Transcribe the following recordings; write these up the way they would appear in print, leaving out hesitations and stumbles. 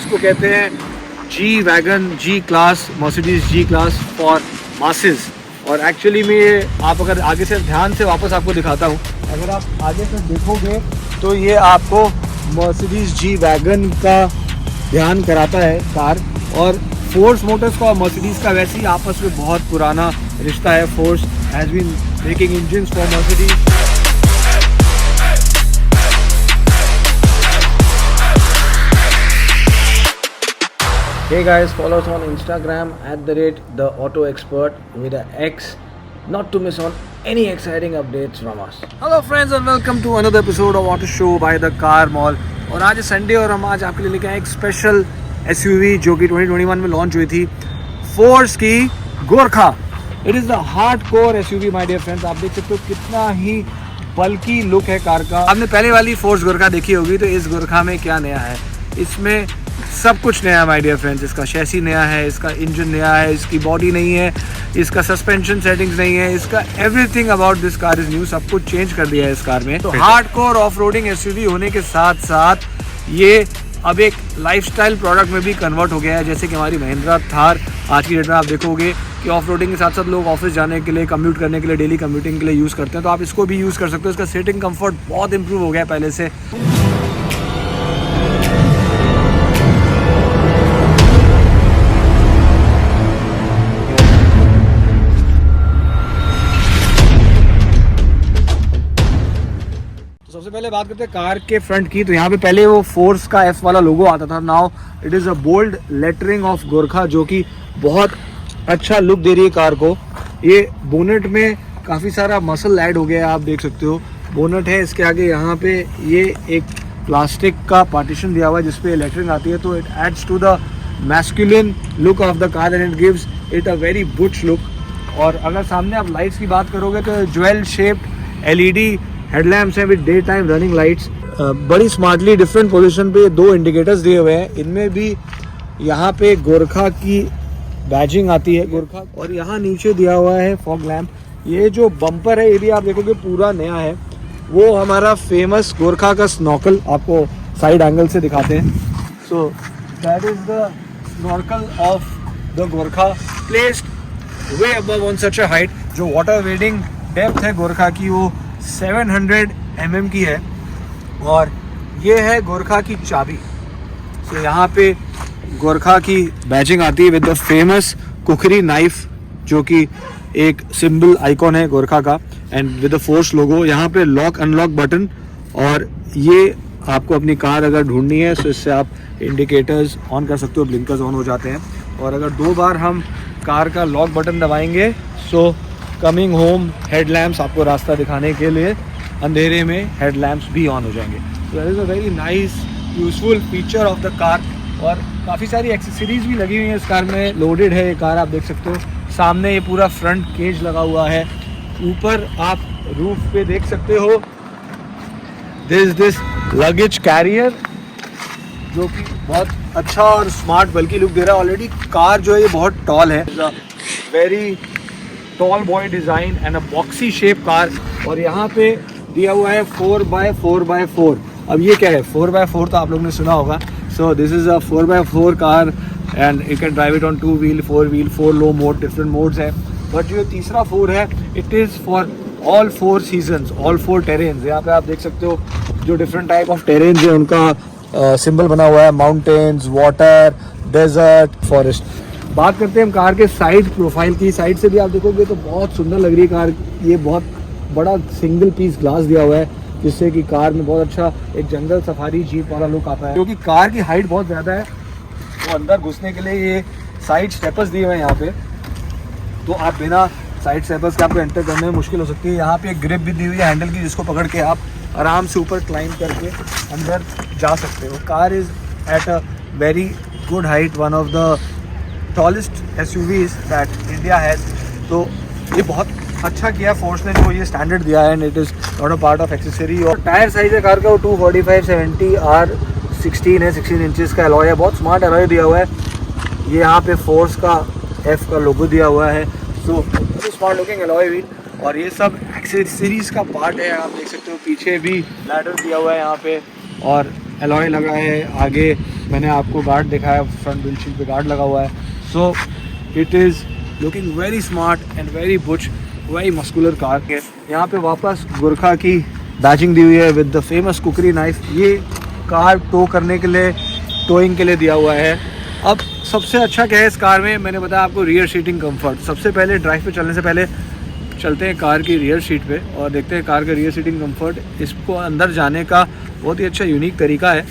इसको कहते हैं G wagon, G class, Mercedes G class for masses. और एक्चुअली में ये आप अगर आगे से ध्यान से वापस आपको दिखाता हूँ, अगर आप आगे से देखोगे तो ये आपको मर्सिडीज जी वैगन का ध्यान कराता है कार। और फोर्स मोटर्स का और मर्सिडीज का वैसे ही आपस में बहुत पुराना रिश्ता है। Force has been making engines for Mercedes. Hey guys, follow us on Instagram @theAutoExpert with an X, not to miss on any exciting updates from us. Hello friends and welcome to another episode of Auto Show by the Car Mall. और आज Sunday और हम आज आपके लिए लेके आए एक स्पेशल SUV जो कि 2021 में लॉन्च हुई थी, फोर्स की Gurkha. It is the hard core SUV my dear friends. आप देख सकते हो कितना ही बल्कि लुक है कार का। आपने पहले वाली फोर्स गोरखा देखी होगी, तो इस गोरखा में क्या नया है? इसमें सब कुछ नया है माय डियर फ्रेंड्स। इसका शैसी नया है, इसका इंजन नया है, इसकी बॉडी नहीं है, इसका सस्पेंशन सेटिंग्स नहीं है, इसका everything about this car is new. सब कुछ चेंज कर दिया है इस कार में। तो हार्डकोर ऑफ रोडिंग SUV होने के साथ साथ ये अब एक लाइफस्टाइल प्रोडक्ट में भी कन्वर्ट हो गया है। जैसे कि हमारी महिंद्रा थार आज की डेट में आप देखोगे कि ऑफ रोडिंग के साथ साथ लोग ऑफिस जाने के लिए, कम्यूट करने के लिए, डेली कम्यूटिंग के लिए यूज़ करते हैं, तो आप इसको भी यूज़ कर सकते हो। इसका सीटिंग कंफर्ट बहुत इंप्रूव हो गया है पहले से। सबसे पहले बात करते हैं कार के फ्रंट की। तो यहाँ पे पहले वो फोर्स का F वाला लोगो आता था, now it is a bold lettering of Gurkha, जो कि बहुत अच्छा लुक दे रही है कार को। ये बोनेट में काफ़ी सारा मसल ऐड हो गया है, आप देख सकते हो। बोनेट है, इसके आगे यहाँ पे ये एक प्लास्टिक का पार्टीशन दिया हुआ है जिसपे लेटरिंग आती है, तो it adds to the masculine look of the car and it gives it a very butch look. और अगर सामने आप लाइट्स की बात करोगे तो ज्वेल शेप्ड LED हेडलैम्प्स हैं with day time running lights. बड़ी स्मार्टली डिफरेंट पोजीशन पे 2 इंडिकेटर्स दिए हुए हैं। इनमें भी यहाँ पे गोरखा की बैजिंग आती है, गोरखा। और यहाँ नीचे दिया हुआ है फॉग लैम्प। ये जो बम्पर है ये भी आप देखोगे पूरा नया है। वो हमारा फेमस गोरखा का स्नॉकल आपको साइड एंगल से दिखाते हैं। So that is the snorkel of the Gorkha, placed way above on such a height. जो वाटर वेडिंग डेप्थ है गोरखा की वो 700 mm की है। और ये है गोरखा की चाबी। तो यहाँ पे गोरखा की बैजिंग आती है with the famous cookery knife, जो कि एक सिंबल आइकॉन है गोरखा का, एंड विद द फोर्स लोगो। यहाँ पे लॉक अनलॉक बटन, और ये आपको अपनी कार अगर ढूंढनी है तो इससे आप इंडिकेटर्स ऑन कर सकते हो, ब्लिंकर्स ऑन हो जाते हैं। और अगर 2 बार हम कार का लॉक बटन दबाएंगे सो कमिंग होम हेडलैम्प्स आपको रास्ता दिखाने के लिए अंधेरे में हेडलैम्प्स भी ऑन हो जाएंगे। तो that is a very nice useful feature of the car. और काफ़ी सारी एक्सेसरीज भी लगी हुई हैं इस कार में। लोडेड है ये कार, आप देख सकते हो। सामने ये पूरा फ्रंट केज लगा हुआ है। ऊपर आप रूफ पे देख सकते हो दिस लगेज कैरियर, जो कि बहुत अच्छा और स्मार्ट बल्कि लुक दे रहा है। ऑलरेडी कार जो है ये बहुत टॉल है, very tall boy design and a boxy shape car. और यहाँ पे दिया हुआ है 4x4x4। अब ये क्या है? 4x4 तो आप लोगों ने सुना होगा। So this is a 4x4 car and you can drive it on 2 wheel, 4 wheel, 4 low mode, different modes है। बट जो तीसरा 4 है, it is for all 4 seasons, all 4 terrains. यहाँ पे आप देख सकते हो जो डिफरेंट टाइप ऑफ टेरेन्स है उनका सिंबल बना हुआ है, माउंटेन्स, वाटर, डेजर्ट, फॉरेस्ट। बात करते हैं हम कार के साइड प्रोफाइल की। साइड से भी आप देखोगे तो बहुत सुंदर लग रही है कार। ये बहुत बड़ा सिंगल पीस ग्लास दिया हुआ है जिससे कि कार में बहुत अच्छा एक जंगल सफारी जीप वाला लुक आता है। क्योंकि कार की हाइट बहुत ज़्यादा है तो अंदर घुसने के लिए ये साइड स्टेपर्स दिए हुए हैं यहाँ पे। तो आप बिना साइड स्टेपर्स के आपको एंटर करने में मुश्किल हो सकती है। यहाँ पे एक ग्रिप भी दी हुई है हैंडल की, जिसको पकड़ के आप आराम से ऊपर क्लाइंब करके अंदर जा सकते हो। Car is at a very good height, one of the tallest SUVs that India has. तो ये बहुत अच्छा किया फोर्स ने जो ये स्टैंडर्ड दिया है, and it is not a part of accessory. और टायर साइज है कार का वो 245/70 R16 है, 16 इंचेस का एलॉय है। बहुत स्मार्ट एलॉय दिया हुआ है। ये यहाँ पे फोर्स का F का लोगो दिया हुआ है। So smart looking alloy wheel, और ये सब एक्सेसरीज का पार्ट है। आप देख सकते हो पीछे भी लैडर दिया हुआ है यहाँ पे, और एलॉय लगा है। आगे मैंने आपको गार्ड दिखाया, फ्रंट विंडशील्ड पे गार्ड लगा हुआ है. So it is looking very smart and very butch, very muscular car है. यहाँ पे वापस गोरखा की बैजिंग दी हुई है with the famous cookery knife. ये कार टो करने के लिए, टोइंग के लिए दिया हुआ है. अब सबसे अच्छा क्या है इस कार में, मैंने बताया आपको रियर सीटिंग कंफर्ट. सबसे पहले ड्राइव पे चलने से पहले चलते हैं कार की रियर सीट पे और देखते हैं कार का रियर सीटिंग कंफर्ट. इसको अंदर जाने का बहुत ही अच्छा यूनिक तरीका है.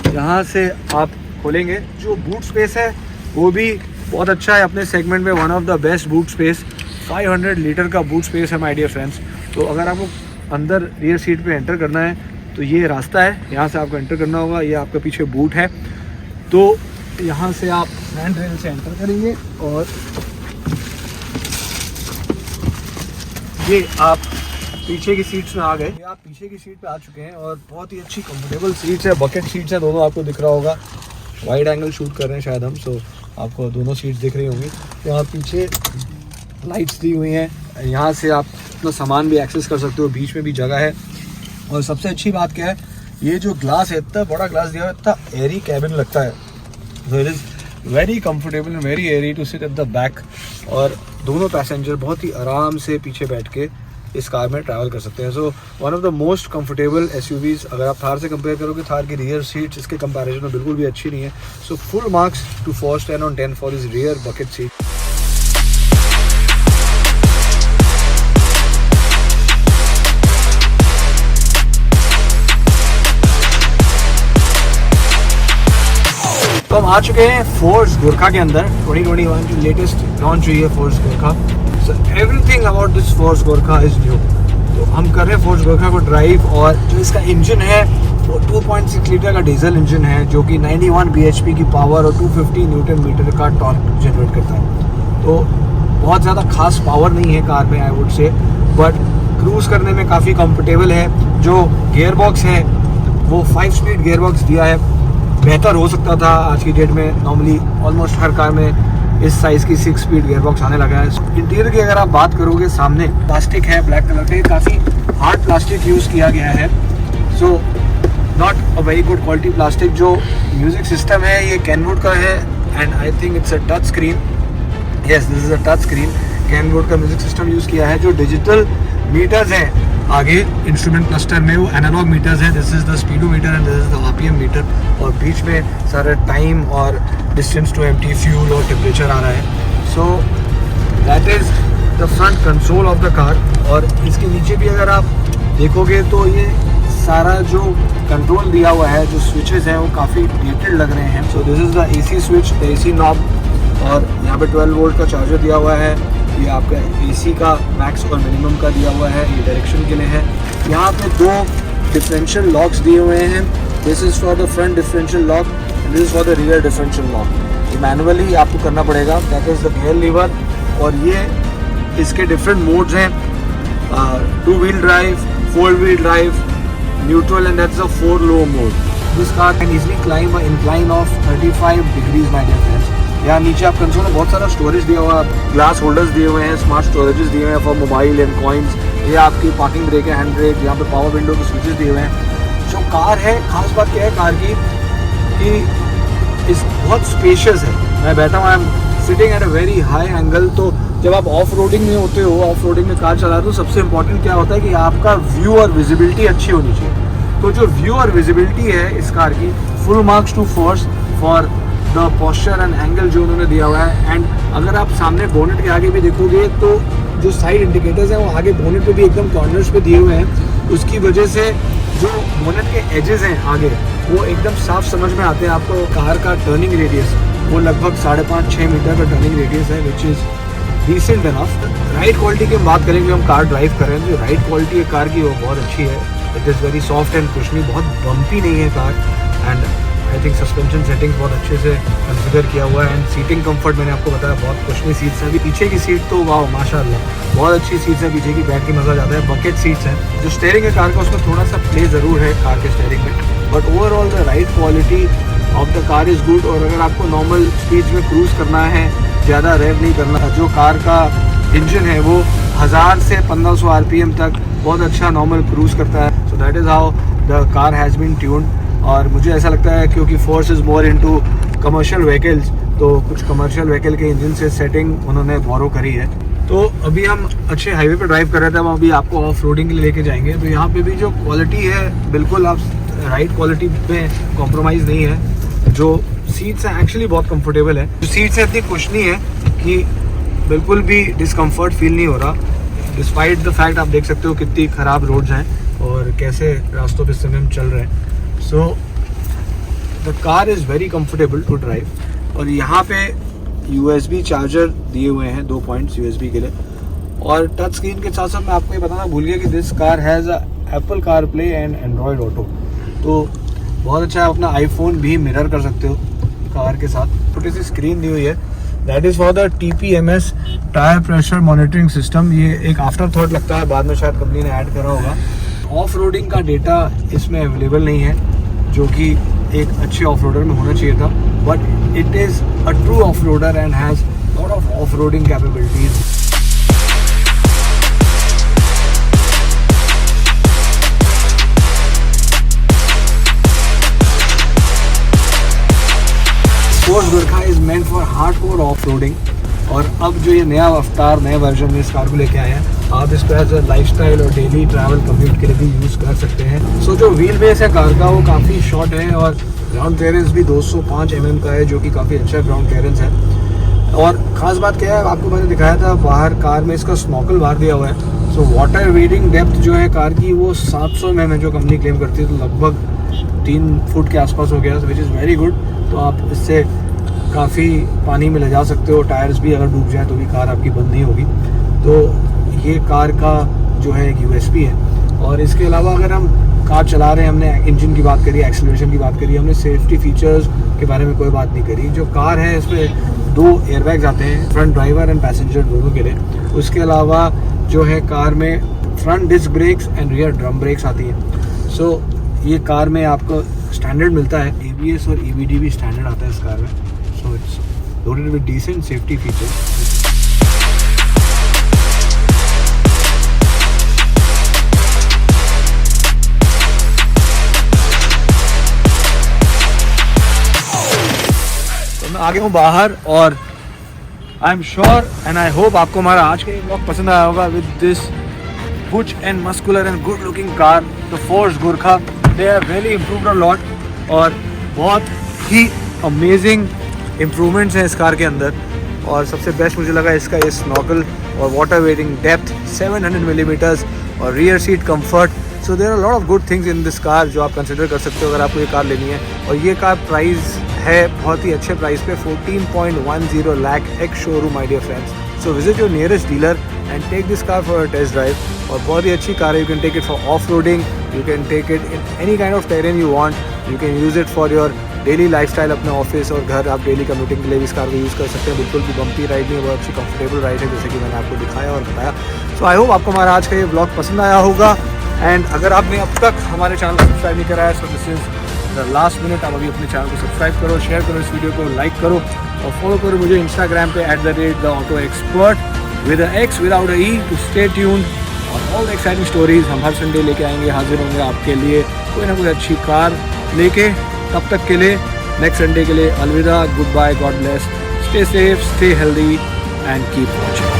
यहाँ से आप खोलेंगे, जो बूट स्पेस है वो भी बहुत अच्छा है अपने सेगमेंट में, one of the best boot space. 500 litre का बूट स्पेस है माय डियर फ्रेंड्स. तो अगर आपको अंदर रियर सीट पे एंटर करना है तो ये रास्ता है, यहाँ से आपको एंटर करना होगा. ये आपका पीछे बूट है, तो यहाँ से आप हैंड रेल से एंटर करेंगे और ये आप पीछे की सीट्स में आ गए. ये आप पीछे की सीट पे आ चुके हैं और बहुत ही अच्छी कंफर्टेबल सीट्स है. बकेट सीट्स है दोनों, आपको दिख रहा होगा. वाइड एंगल शूट कर रहे हैं शायद हम, सो आपको दोनों सीट्स दिख रही होंगी. यहाँ पीछे लाइट्स दी हुई हैं. यहाँ से आप अपना सामान भी एक्सेस कर सकते हो, बीच में भी जगह है. और सबसे अच्छी बात क्या है, ये जो ग्लास है, इतना बड़ा ग्लास दिया हुआ है, इतना एयरी कैबिन लगता है. So it is very comfortable and very airy to sit at the back. और दोनों पैसेंजर बहुत ही आराम से पीछे बैठ के इस कार में ट्रैवल कर सकते हैं. So one of the most comfortable SUVs. अगर आप थार से कंपेयर करोगे, थार की रियर सीट्स इसके कंपैरिजन में बिल्कुल भी अच्छी नहीं है. So full marks to Force 10 on 10 for this rear bucket seat. तो हम आ चुके हैं फोर्स गोरखा के अंदर. 2021 की लेटेस्ट लॉन्च हुई है force Gorkha. So everything about this force Gorkha is new. तो हम कर रहे हैं फोर्स गोरखा को ड्राइव. और जो इसका इंजन है वो 2.6 लीटर का डीजल इंजन है, जो कि 91 bhp की पावर और 250 न्यूटन मीटर का टॉर्क जनरेट करता है. तो बहुत ज़्यादा खास पावर नहीं है कार में, I would say, but cruise करने में काफ़ी कंफर्टेबल है. जो गेयर बॉक्स है वो 5 स्पीड गेयर बॉक्स दिया है. बेहतर हो सकता था. आज की डेट में नॉर्मली ऑलमोस्ट हर कार में इस साइज़ की 6 स्पीड गेयर बॉक्स आने लगा है. इंटीरियर की अगर आप बात करोगे, सामने प्लास्टिक है ब्लैक कलर के, काफ़ी हार्ड प्लास्टिक यूज़ किया गया है. So not a very good quality plastic. जो म्यूज़िक सिस्टम है ये कैनवुड का है and I think it's a touch screen. Yes, this is a touch screen. Kenwood का म्यूज़िक सिस्टम यूज़ किया है. जो डिजिटल मीटर्स हैं आगे इंस्ट्रूमेंट क्लस्टर में, वो एनालॉग मीटर्स हैं. This is the speedometer and this is the RPM meter. और बीच में सारा टाइम और डिस्टेंस टू एम्प्टी, फ्यूल और टेम्परेचर आ रहा है. So that is the front console of the car. और इसके नीचे भी अगर आप देखोगे तो ये सारा जो कंट्रोल दिया हुआ है, जो स्विचेस हैं वो काफ़ी डेटेड लग रहे हैं. सो this is the AC switch, the AC knob. और यहाँ पे 12 वोल्ट का चार्जर दिया हुआ है. ये आपका एसी का मैक्स और मिनिमम का दिया हुआ है, ये डायरेक्शन के लिए है. यहाँ पे 2 डिफरेंशियल लॉक्स दिए हुए हैं. This is for the front differential lock and this is for the rear differential lock. ये मैनुअली आपको करना पड़ेगा. That is the gear lever. और ये इसके डिफरेंट मोड्स हैं, 2 wheel drive, 4 wheel drive, neutral and that's a 4 low mode. This car can easily climb a incline of 35 degrees my dear friends. यहाँ नीचे आप कंसोल में बहुत सारा स्टोरेज दिया हुआ है, ग्लास होल्डर्स दिए हुए हैं, स्मार्ट स्टोरेजेस दिए हुए हैं फॉर मोबाइल एंड कॉइन्स. ये आपकी पार्किंग ब्रेक है, हैंड ब्रेक. यहाँ पे पावर विंडो के स्विचेस दिए हुए हैं. जो कार है, खास बात क्या है कार की कि इस बहुत स्पेशियस है. मैं बैठा हूँ, I am sitting at a very high angle. तो जब आप ऑफ रोडिंग में होते हो, ऑफ रोडिंग में कार चलाते हो, सबसे इंपॉर्टेंट क्या होता है कि आपका व्यू और विजिबिलिटी अच्छी होनी चाहिए. तो जो व्यू और विजिबिलिटी है इस कार की, full marks to Force for the posture and angle जो उन्होंने दिया हुआ है. एंड अगर आप सामने बोनेट के आगे भी देखोगे तो जो साइड इंडिकेटर्स हैं वो आगे बोनेट पे भी एकदम कॉर्नर्स पे दिए हुए हैं. उसकी वजह से जो बोनेट के एजेस हैं आगे वो एकदम साफ समझ में आते हैं. आपको कार का टर्निंग रेडियस वो लगभग 5.5-6 मीटर का टर्निंग रेडियस है, which is decent enough. Ride quality की हम बात करेंगे, हम कार ड्राइव कर रहे हैं, जो राइड क्वालिटी है कार की वो बहुत अच्छी है. It is very soft and cushiony, बहुत बम्पी नहीं है car. And I think suspension settings बहुत अच्छे से कॉन्फ़िगर किया हुआ है. एंड सीटिंग कंफर्ट मैंने आपको बताया बहुत कुशनी सीट्स हैं. अभी पीछे की सीट तो वाह माशाल्लाह बहुत अच्छी सीट्स है. पीछे की बैठ के मज़ा जाता है. बकेट सीट्स हैं. जो स्टेयरिंग है कार का उसमें थोड़ा सा प्ले ज़रूर है कार के स्टेयरिंग में, but overall the ride quality of the car is good. और अगर आपको नॉर्मल स्पीड में क्रूज़ करना है, ज़्यादा रेव नहीं करना, जो कार का इंजन है वो 1000 से 1500 RPM तक बहुत अच्छा नॉर्मल क्रूज़ करता है. So that is how the car has been tuned. और मुझे ऐसा लगता है क्योंकि Force is more into commercial vehicles, तो कुछ कमर्शियल व्हीकल के इंजन से सेटिंग उन्होंने बोरो करी है। तो अभी हम अच्छे हाईवे पे ड्राइव कर रहे थे, हम अभी आपको ऑफ रोडिंग के लिए लेके जाएंगे। तो यहाँ पे भी जो क्वालिटी है बिल्कुल आप राइट क्वालिटी में कॉम्प्रोमाइज़ नहीं है। जो सीट्स हैं एक्चुअली बहुत कंफर्टेबल है, जो सीट्स हैं इतनी कुशनी है कि बिल्कुल भी डिस्कम्फर्ट फील नहीं हो रहा, डिस्पाइट द फैक्ट आप देख सकते हो कितनी ख़राब रोड्स हैं और कैसे रास्तों पे इस समय हम चल रहे हैं। So the car is very comfortable to drive. और यहाँ पे USB चार्जर दिए हुए हैं 2 पॉइंट्स USB के लिए। और टच स्क्रीन के साथ साथ मैं आपको ये बताना भूल गया कि this car has Apple car play and Android auto. तो बहुत अच्छा है, अपना आईफोन भी मिरर कर सकते हो कार के साथ। छोटी सी स्क्रीन दी हुई है, that is for the TPMS tyre pressure monitoring system. ये एक आफ्टर थॉट लगता है, बाद में शायद कंपनी ने ऐड करा होगा। ऑफ रोडिंग का डेटा इसमें अवेलेबल नहीं है, जो कि एक अच्छे ऑफ रोडर में होना चाहिए था, but it is a true off roader and has lot of off roading capabilities. Force Gurkha is meant for hardcore off roading. और अब जो ये नया अवतार, नए वर्जन में इस कार को लेके आए हैं, आप इसको एज अ लाइफस्टाइल और डेली ट्रैवल कम्यूट के लिए भी यूज़ कर सकते हैं। सो जो व्हील बेस है कार का वो काफ़ी शॉर्ट है और ग्राउंड क्लियरेंस भी 205 mm का है, जो कि काफ़ी अच्छा ग्राउंड क्लियरेंस है। और ख़ास बात क्या है, आपको मैंने दिखाया था बाहर कार में इसका स्नॉकल बाहर दिया हुआ है। सो वाटर रीडिंग डेप्थ जो है कार की वो 700 mm है, जो कंपनी क्लेम करती है, तो लगभग 3 फुट के आसपास हो गया, विच इज़ वेरी गुड। तो आप इससे काफ़ी पानी में ले जा सकते हो, टायर्स भी अगर डूब जाए तो भी कार आपकी बंद नहीं होगी। तो ये कार का जो है एक USP है। और इसके अलावा अगर हम कार चला रहे हैं, हमने इंजन की बात करी, एक्सीलरेशन की बात करी, हमने सेफ्टी फीचर्स के बारे में कोई बात नहीं करी। जो कार है इसमें 2 एयरबैग्स आते हैं, फ्रंट ड्राइवर एंड पैसेंजर दोनों के लिए। उसके अलावा जो है कार में front disc brakes and rear drum brakes आती है। सो ये कार में आपको स्टैंडर्ड मिलता है, ABS और EBD भी स्टैंडर्ड आता है इस कार में। So it's loaded with decent safety features. तो मैं आ गया हूँ बाहर और I am sure and I hope आपको हमारा आज का ये ब्लॉग पसंद आया होगा। With this butch and muscular and good looking car, the Force Gurkha, they have really improved a lot और बहुत ही अमेजिंग इम्प्रूवमेंट्स हैं इस कार के अंदर। और सबसे बेस्ट मुझे लगा इसका ये स्नॉकल और वाटर वेटिंग डेप्थ 700 mm और rear seat comfort. So there are lot of good things in this car जो आप कंसिडर कर सकते हो अगर आपको ये कार लेनी है। और ये कार प्राइस है बहुत ही अच्छे प्राइस पे 14.10 lakh ex showroom my dear friends. So visit your nearest dealer and take this car for a test drive. और बहुत ही अच्छी कार है, you can take it for off roading, you can take it in any kind of terrain you want, you can use it for your daily lifestyle, अपने office और घर आप daily commuting के लिए भी इस कार को यूज़ कर सकते हैं। बिल्कुल भी बम्पी राइड नहीं है, बहुत अच्छी कंफर्टेबल राइड है, जैसे कि मैंने आपको दिखाया और बताया। सो आई होप आपको हमारा आज का ये ब्लॉग पसंद आया होगा। एंड अगर आपने अब तक हमारे चैनल को सब्सक्राइब नहीं करा है, सो this is the last minute. आप अभी अपने चैनल को सब्सक्राइब करो, शेयर करो इस वीडियो को, लाइक करो और फॉलो करो मुझे इंस्टाग्राम पे @theautoexpert with a X without a E to stay tuned और ऑल द एक्साइटिंग स्टोरीज हम हर संडे लेके आएंगे, हाजिर होंगे आपके लिए कोई ना कोई अच्छी कार लेके। तब तक के लिए नेक्स्ट संडे के लिए अलविदा, good bye, God bless, stay safe, stay healthy and keep watching.